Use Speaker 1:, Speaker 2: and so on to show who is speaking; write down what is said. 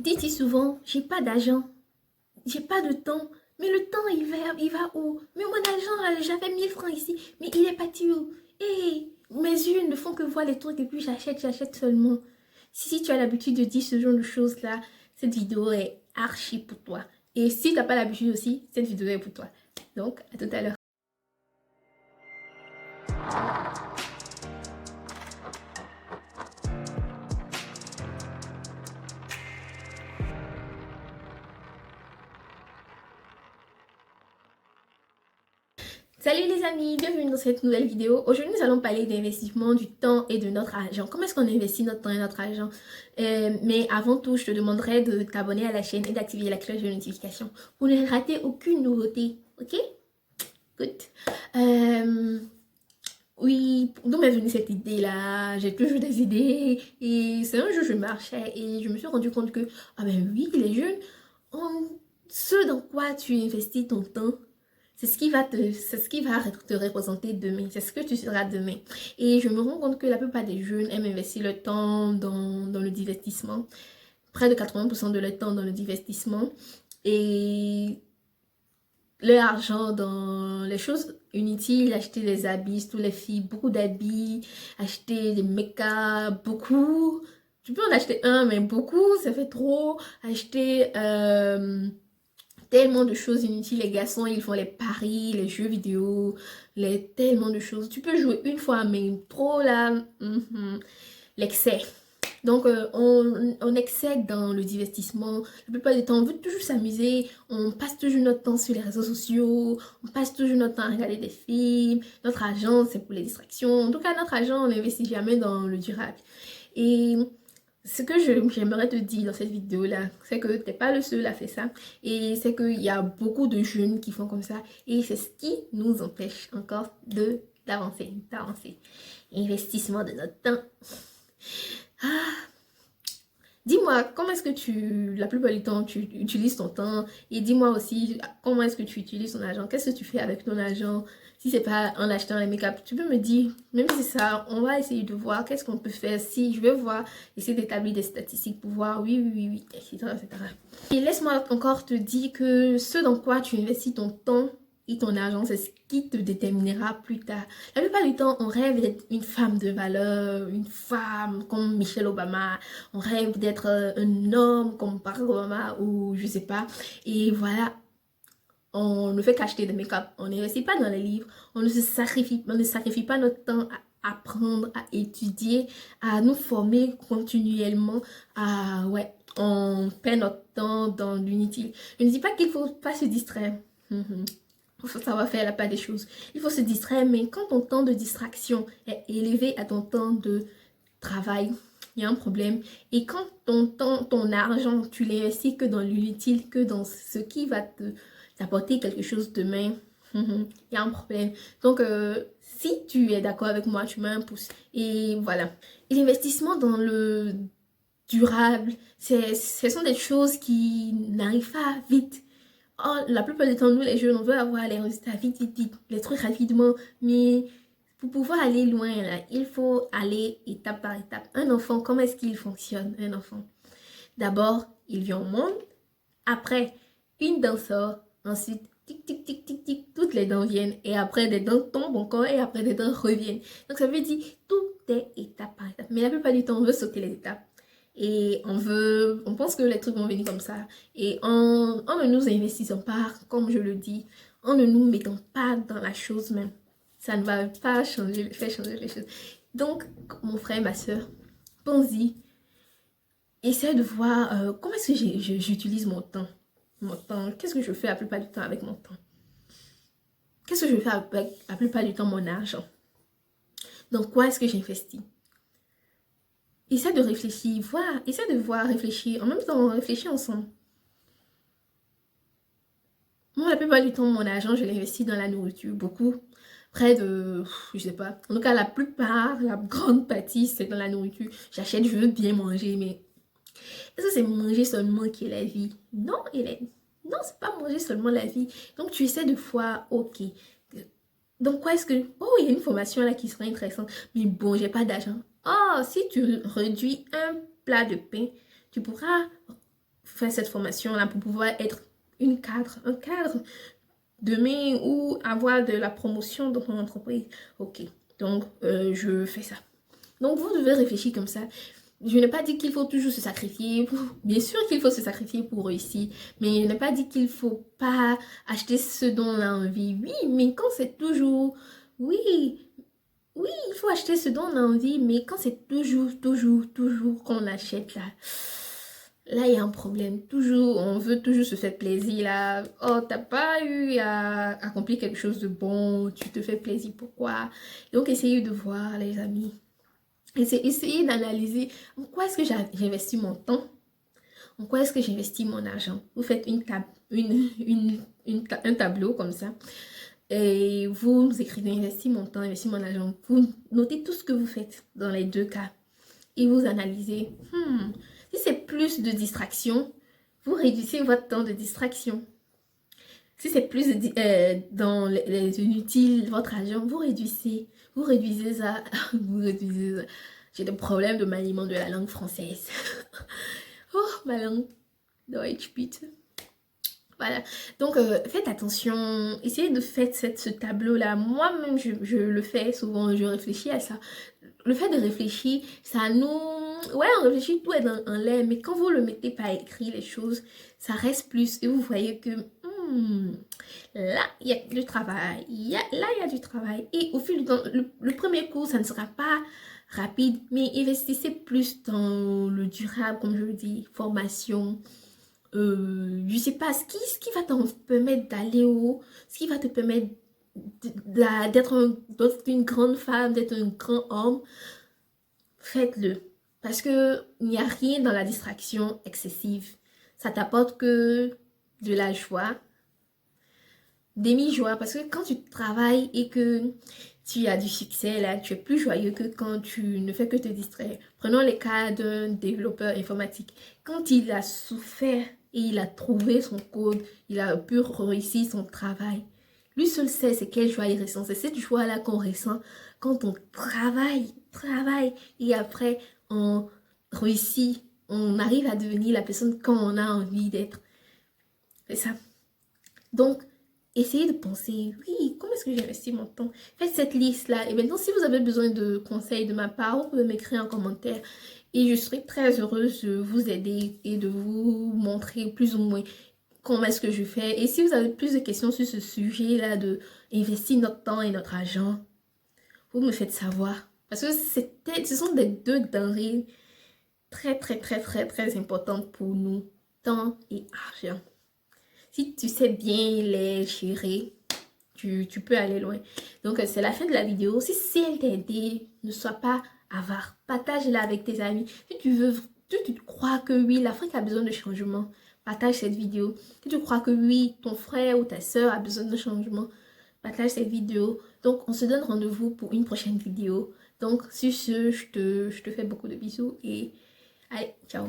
Speaker 1: Dites souvent, j'ai pas d'argent, j'ai pas de temps. Mais le temps, il va où? Mais mon argent, là, j'avais 1000 francs ici, mais il est parti où? Hé, mes yeux ne font que voir les trucs et puis j'achète seulement. Si tu as l'habitude de dire ce genre de choses-là, cette vidéo est archi pour toi. Et si tu n'as pas l'habitude aussi, cette vidéo est pour toi. Donc, à tout à l'heure. Salut les amis, bienvenue dans cette nouvelle vidéo. Aujourd'hui, nous allons parler d'investissement du temps et de notre argent. Comment est-ce qu'on investit notre temps et notre argent? Mais avant tout, je te demanderai de t'abonner à la chaîne et d'activer la cloche de notification pour ne rater aucune nouveauté. Ok? Good. Oui, d'où m'est venue cette idée-là? J'ai toujours des idées. Et c'est un jour, je marchais et je me suis rendu compte que, ah ben oui, les jeunes, ce dans quoi tu investis ton temps, c'est ce qui va te représenter demain. C'est ce que tu seras demain. Et je me rends compte que la plupart des jeunes aiment investir le temps dans le divertissement. Près de 80% de leur temps dans le divertissement. Et leur argent dans les choses inutiles, acheter des habits, tous les filles, beaucoup d'habits, acheter des make-up, beaucoup. Tu peux en acheter un, mais beaucoup, ça fait trop. Acheter tellement de choses inutiles. Les garçons, ils font les paris, les jeux vidéo, tellement de choses. Tu peux jouer une fois, mais trop là, l'excès. Donc, on excède dans le divertissement. La plupart du temps, on veut toujours s'amuser. On passe toujours notre temps sur les réseaux sociaux. On passe toujours notre temps à regarder des films. Notre argent, c'est pour les distractions. En tout cas, notre argent, on n'investit jamais dans le durable. Et ce que j'aimerais te dire dans cette vidéo-là, c'est que tu n'es pas le seul à faire ça. Et c'est qu'il y a beaucoup de jeunes qui font comme ça. Et c'est ce qui nous empêche encore d'avancer. Investissement de notre temps. Ah, dis-moi, comment est-ce que la plupart du temps, tu utilises ton temps? Et dis-moi aussi, comment est-ce que tu utilises ton argent? Qu'est-ce que tu fais avec ton argent? Si c'est pas en achetant les make-up, tu peux me dire, même si c'est ça, on va essayer de voir qu'est-ce qu'on peut faire. Si je vais voir, essayer d'établir des statistiques pour voir, oui, etc., etc. Et laisse-moi encore te dire que ce dans quoi tu investis ton temps et ton argent, c'est ce qui te déterminera plus tard. La plupart du temps, on rêve d'être une femme de valeur, une femme comme Michelle Obama. On rêve d'être un homme comme Barack Obama ou je sais pas. Et voilà, on ne fait qu'acheter des make-up. On n'investit pas dans les livres. On ne sacrifie pas notre temps à apprendre, à étudier, à nous former continuellement. Ouais, on perd notre temps dans l'inutile. Je ne dis pas qu'il faut pas se distraire. Il faut savoir faire la part des choses. Il faut se distraire, mais quand ton temps de distraction est élevé à ton temps de travail, il y a un problème. Et quand ton temps, ton argent, tu l'investis que dans l'inutile, que dans ce qui va t'apporter quelque chose demain, il y a un problème. Donc, si tu es d'accord avec moi, tu mets un pouce. Et voilà. Et l'investissement dans le durable, ce sont des choses qui n'arrivent pas vite. Oh, la plupart du temps, nous les jeunes, on veut avoir les résultats vite, les trucs rapidement. Mais pour pouvoir aller loin, là, il faut aller étape par étape. Un enfant, comment est-ce qu'il fonctionne, un enfant? D'abord, il vient au monde. Après, une dent sort. Ensuite, tic, tic, tic, tic, tic, toutes les dents viennent. Et après, des dents tombent encore et après, des dents reviennent. Donc, ça veut dire tout est étape par étape. Mais la plupart du temps, on veut sauter les étapes. Et on pense que les trucs vont venir comme ça. Et en ne nous investissant pas, comme je le dis, en ne nous mettant pas dans la chose même, ça ne va pas faire changer les choses. Donc, mon frère, ma soeur, pense-y. Essaie de voir comment est-ce que j'utilise mon temps. Mon temps. Qu'est-ce que je fais la plupart du temps avec mon temps? Qu'est-ce que je fais avec la plupart du temps mon argent? Dans quoi est-ce que j'investis? Essaie de réfléchir, essaie de voir, réfléchir. En même temps, on réfléchit ensemble. Moi, la plupart du temps, mon argent, je l'investis dans la nourriture, beaucoup. Près de, je sais pas. En tout cas, la plupart, la grande partie, c'est dans la nourriture. J'achète, je veux bien manger, mais est-ce que c'est manger seulement qui est la vie? Non, Hélène. Non, c'est pas manger seulement la vie. Donc, tu essaies de voir, ok. Donc, quoi est-ce que... Oh, il y a une formation là qui serait intéressante. Mais bon, j'ai pas d'argent. Oh, si tu réduis un plat de pain, tu pourras faire cette formation-là pour pouvoir être un cadre demain ou avoir de la promotion dans mon entreprise. Ok, donc je fais ça. Donc vous devez réfléchir comme ça. Je n'ai pas dit qu'il faut toujours se sacrifier. Bien sûr qu'il faut se sacrifier pour réussir. Mais je n'ai pas dit qu'il ne faut pas acheter ce dont on a envie. Oui, mais quand c'est toujours... Oui, oui, il faut acheter ce dont on a envie. Mais quand c'est toujours qu'on achète là... Là, il y a un problème. Toujours, on veut toujours se faire plaisir là. Oh, t'as pas eu à accomplir quelque chose de bon. Tu te fais plaisir. Pourquoi? Donc, essayez de voir, les amis. Essayez d'analyser en quoi est-ce que j'investis mon temps, en quoi est-ce que j'investis mon argent. Vous faites un tableau comme ça et vous écrivez investir mon temps, investir mon argent. Vous notez tout ce que vous faites dans les deux cas et vous analysez. Si c'est plus de distraction, vous réduisez votre temps de distraction. Si c'est plus dans les inutiles, votre argent, vous réduisez ça, vous réduisez ça. J'ai des problèmes de maniement de la langue française. Oh, ma langue Deutsch, bitte. Voilà, donc faites attention, essayez de faire ce tableau-là. Moi-même, je le fais souvent, je réfléchis à ça. Le fait de réfléchir, ça nous... Ouais, on réfléchit, tout est en l'air, mais quand vous le mettez par écrit, les choses, ça reste plus. Et vous voyez que là, il y a du travail. Là, il y a du travail. Et au fil du temps, le premier cours, ça ne sera pas rapide, mais investissez plus dans le durable, comme je le dis, formation. Je sais pas, ce qui va te permettre d'aller haut, ce qui va te permettre d'être une grande femme, d'être un grand homme, faites-le. Parce que il n'y a rien dans la distraction excessive. Ça t'apporte que de la joie, demi-joie. Parce que quand tu travailles et que tu as du succès, là, tu es plus joyeux que quand tu ne fais que te distraire. Prenons le cas d'un développeur informatique. Quand il a souffert et il a trouvé son code, il a pu réussir son travail. Lui seul sait c'est quelle joie il ressent. C'est cette joie-là qu'on ressent quand on travaille, et après on réussit, on arrive à devenir la personne qu'on a envie d'être. C'est ça. Donc, essayez de penser, oui, comment est-ce que j'investis mon temps? Faites cette liste-là. Et maintenant, si vous avez besoin de conseils de ma part, vous pouvez m'écrire en commentaire. Et je serai très heureuse de vous aider et de vous montrer plus ou moins comment est-ce que je fais. Et si vous avez plus de questions sur ce sujet-là de investir notre temps et notre argent, vous me faites savoir. Parce que ce sont des deux denrées très importantes pour nous. Temps et argent. Si tu sais bien les gérer, tu peux aller loin. Donc, c'est la fin de la vidéo. Si elle t'a aidé, ne sois pas avare. Partage-la avec tes amis. Si tu crois que oui, l'Afrique a besoin de changement, partage cette vidéo. Si tu crois que oui, ton frère ou ta soeur a besoin de changement, partage cette vidéo. Donc, on se donne rendez-vous pour une prochaine vidéo. Donc, sur ce, je te fais beaucoup de bisous et allez, ciao.